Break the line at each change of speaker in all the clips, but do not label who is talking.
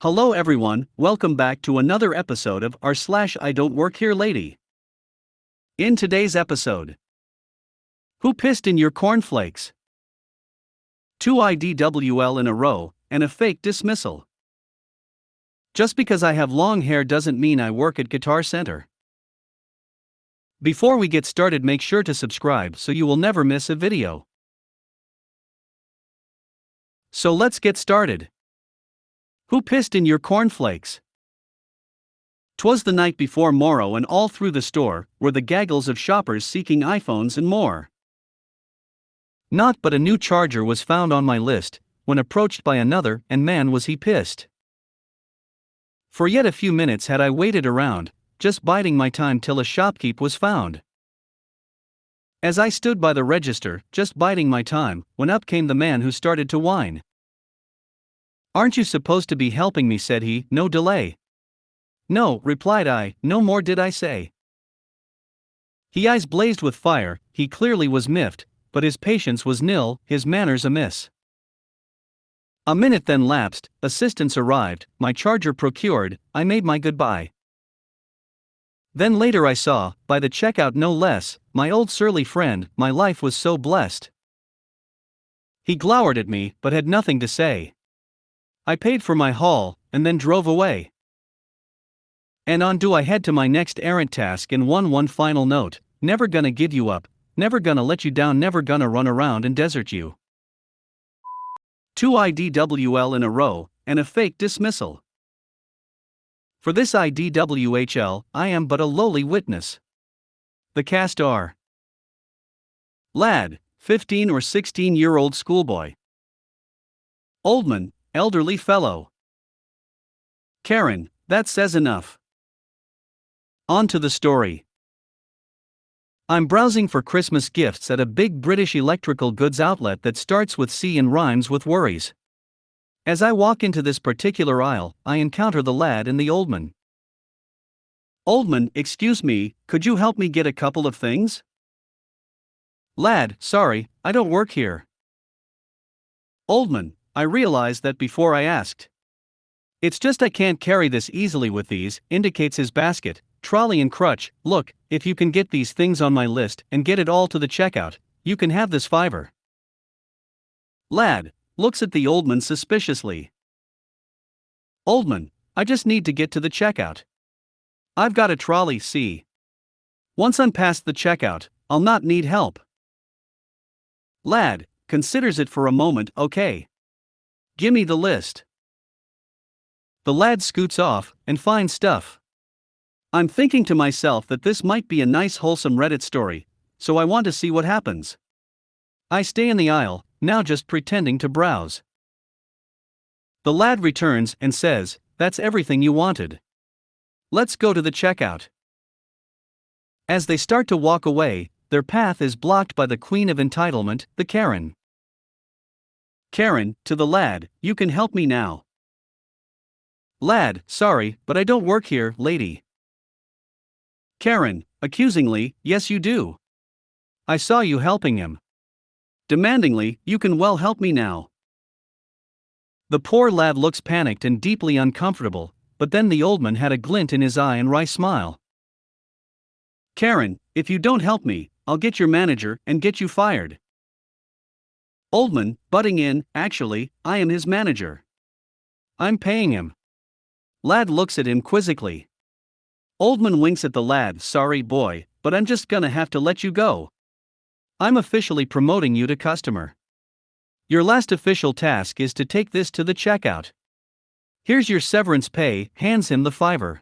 Hello everyone, welcome back to another episode of r/slash IDontWorkHereLady. In today's episode, who pissed in your cornflakes? 2 IDWL in a row, and a fake dismissal. Just because I have long hair doesn't mean I work at Guitar Center. Before we get started, make sure to subscribe so you will never miss a video. So let's get started. Who pissed in your cornflakes? 'Twas the night before morrow, and all through the store were the gaggles of shoppers seeking iPhones and more. Not but a new charger was found on my list, when approached by another, and man was he pissed. For yet a few minutes had I waited around, just biding my time till a shopkeep was found. As I stood by the register, just biding my time, when up came the man who started to whine. "Aren't you supposed to be helping me?" said he, no delay. "No," replied I, "no more did I say." His eyes blazed with fire, he clearly was miffed, but his patience was nil, his manners amiss. A minute then lapsed, assistance arrived, my charger procured, I made my goodbye. Then later I saw, by the checkout no less, my old surly friend, my life was so blessed. He glowered at me, but had nothing to say. I paid for my haul, and then drove away. And on do I head to my next errant task, and one final note: never gonna give you up, never gonna let you down, never gonna run around and desert you. 2 IDWL in a row, and a fake dismissal. For this IDWHL, I am but a lowly witness. The cast are: lad, 15 or 16-year-old schoolboy. Old man, elderly fellow. Karen, that says enough. On to the story. I'm browsing for Christmas gifts at a big British electrical goods outlet that starts with C and rhymes with worries. As I walk into this particular aisle, I encounter the lad and the old man. Old man, excuse me, could you help me get a couple of things? Lad, sorry, I don't work here. Old man, I realized that before I asked. It's just I can't carry this easily with these, indicates his basket, trolley and crutch. Look, if you can get these things on my list and get it all to the checkout, you can have this $5. Lad looks at the old man suspiciously. Old man, I just need to get to the checkout. I've got a trolley, see. Once I'm past the checkout, I'll not need help. Lad considers it for a moment. Okay. Gimme the list. The lad scoots off, and fine stuff. I'm thinking to myself that this might be a nice wholesome Reddit story, so I want to see what happens. I stay in the aisle, now just pretending to browse. The lad returns and says, "That's everything you wanted. Let's go to the checkout." As they start to walk away, their path is blocked by the queen of entitlement, the Karen. Karen, to the lad, "You can help me now." Lad, sorry, but I don't work here, lady. Karen, accusingly, "Yes you do. I saw you helping him." Demandingly, "You can well help me now." The poor lad looks panicked and deeply uncomfortable, but then the old man had a glint in his eye and wry smile. Karen, if you don't help me, I'll get your manager and get you fired. Old man, butting in, "Actually, I am his manager. I'm paying him." Lad looks at him quizzically. Old man winks at the lad, "Sorry boy, but I'm just gonna have to let you go. I'm officially promoting you to customer. Your last official task is to take this to the checkout. Here's your severance pay," hands him the $5.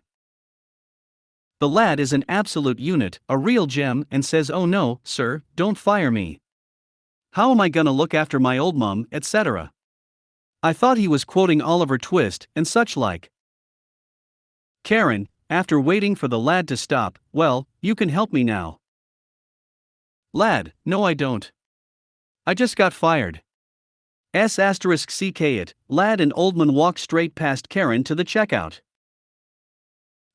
The lad is an absolute unit, a real gem, and says, "Oh no, sir, don't fire me. How am I gonna look after my old mum, etc." I thought he was quoting Oliver Twist and such like. Karen, after waiting for the lad to stop, "Well, you can help me now." Lad, "No I don't. I just got fired." *CK it, lad and old man walk straight past Karen to the checkout.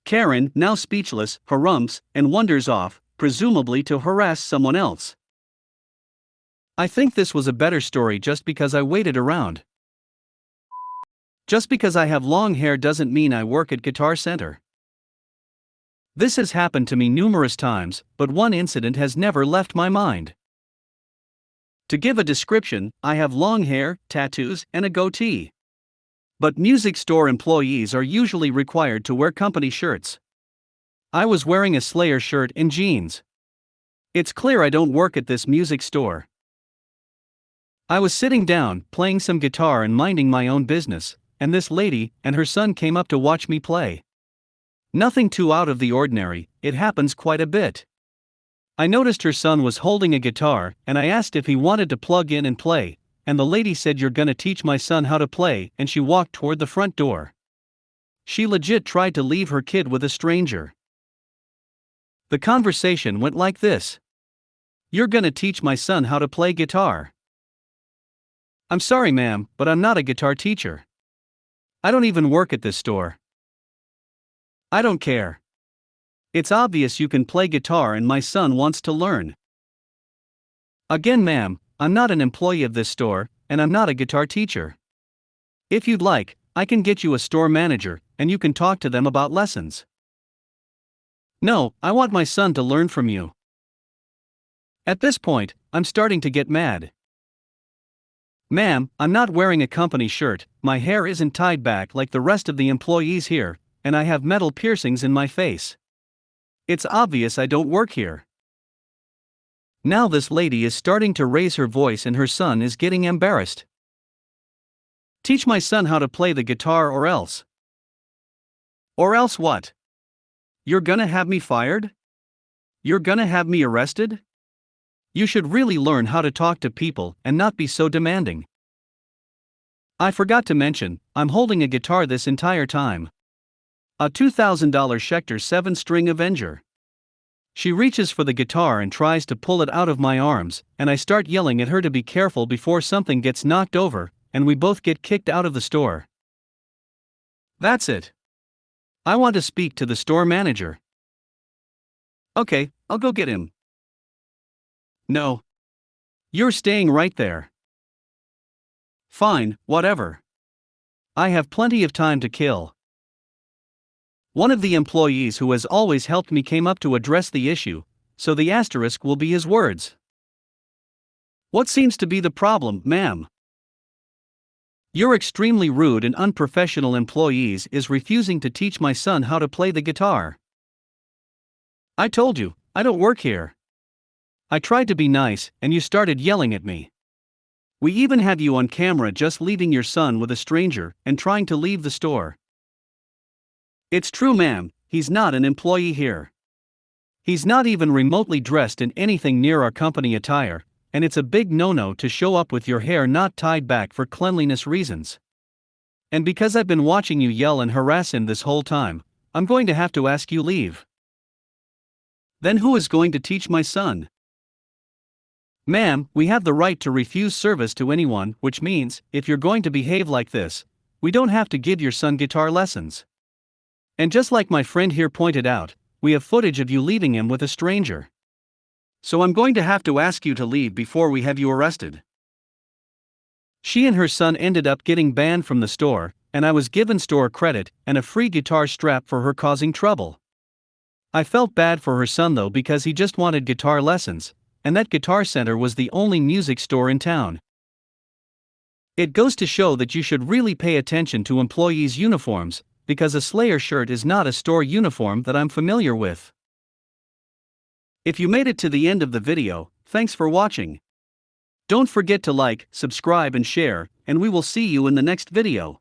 Karen, now speechless, harumphs, and wanders off, presumably to harass someone else. I think this was a better story just because I waited around. Just because I have long hair doesn't mean I work at Guitar Center. This has happened to me numerous times, but one incident has never left my mind. To give a description, I have long hair, tattoos, and a goatee. But music store employees are usually required to wear company shirts. I was wearing a Slayer shirt and jeans. It's clear I don't work at this music store. I was sitting down, playing some guitar and minding my own business, and this lady and her son came up to watch me play. Nothing too out of the ordinary, it happens quite a bit. I noticed her son was holding a guitar, and I asked if he wanted to plug in and play, and the lady said, "You're gonna teach my son how to play," and she walked toward the front door. She legit tried to leave her kid with a stranger. The conversation went like this: "You're gonna teach my son how to play guitar?" "I'm sorry, ma'am, but I'm not a guitar teacher. I don't even work at this store." "I don't care. It's obvious you can play guitar and my son wants to learn." "Again, ma'am, I'm not an employee of this store, and I'm not a guitar teacher. If you'd like, I can get you a store manager, and you can talk to them about lessons." "No, I want my son to learn from you." At this point, I'm starting to get mad. "Ma'am, I'm not wearing a company shirt, my hair isn't tied back like the rest of the employees here, and I have metal piercings in my face. It's obvious I don't work here." Now this lady is starting to raise her voice and her son is getting embarrassed. "Teach my son how to play the guitar or else." "Or else what? You're gonna have me fired? You're gonna have me arrested? You should really learn how to talk to people and not be so demanding." I forgot to mention, I'm holding a guitar this entire time. A $2,000 Schecter 7-string Avenger. She reaches for the guitar and tries to pull it out of my arms, and I start yelling at her to be careful before something gets knocked over, and we both get kicked out of the store. That's it. I want to speak to the store manager. "Okay, I'll go get him." "No. You're staying right there." "Fine, whatever. I have plenty of time to kill." One of the employees who has always helped me came up to address the issue, so the asterisk will be his words. "What seems to be the problem, ma'am?" "Your extremely rude and unprofessional employees is refusing to teach my son how to play the guitar." "I told you, I don't work here. I tried to be nice, and you started yelling at me. We even have you on camera just leaving your son with a stranger and trying to leave the store." "It's true, ma'am, he's not an employee here. He's not even remotely dressed in anything near our company attire, and it's a big no-no to show up with your hair not tied back for cleanliness reasons. And because I've been watching you yell and harass him this whole time, I'm going to have to ask you leave." "Then who is going to teach my son?" "Ma'am, we have the right to refuse service to anyone, which means, if you're going to behave like this, we don't have to give your son guitar lessons. And just like my friend here pointed out, we have footage of you leaving him with a stranger. So I'm going to have to ask you to leave before we have you arrested." She and her son ended up getting banned from the store, and I was given store credit and a free guitar strap for her causing trouble. I felt bad for her son though, because he just wanted guitar lessons, and that Guitar Center was the only music store in town. It goes to show that you should really pay attention to employees' uniforms, because a Slayer shirt is not a store uniform that I'm familiar with. If you made it to the end of the video, thanks for watching. Don't forget to like, subscribe and share, and we will see you in the next video.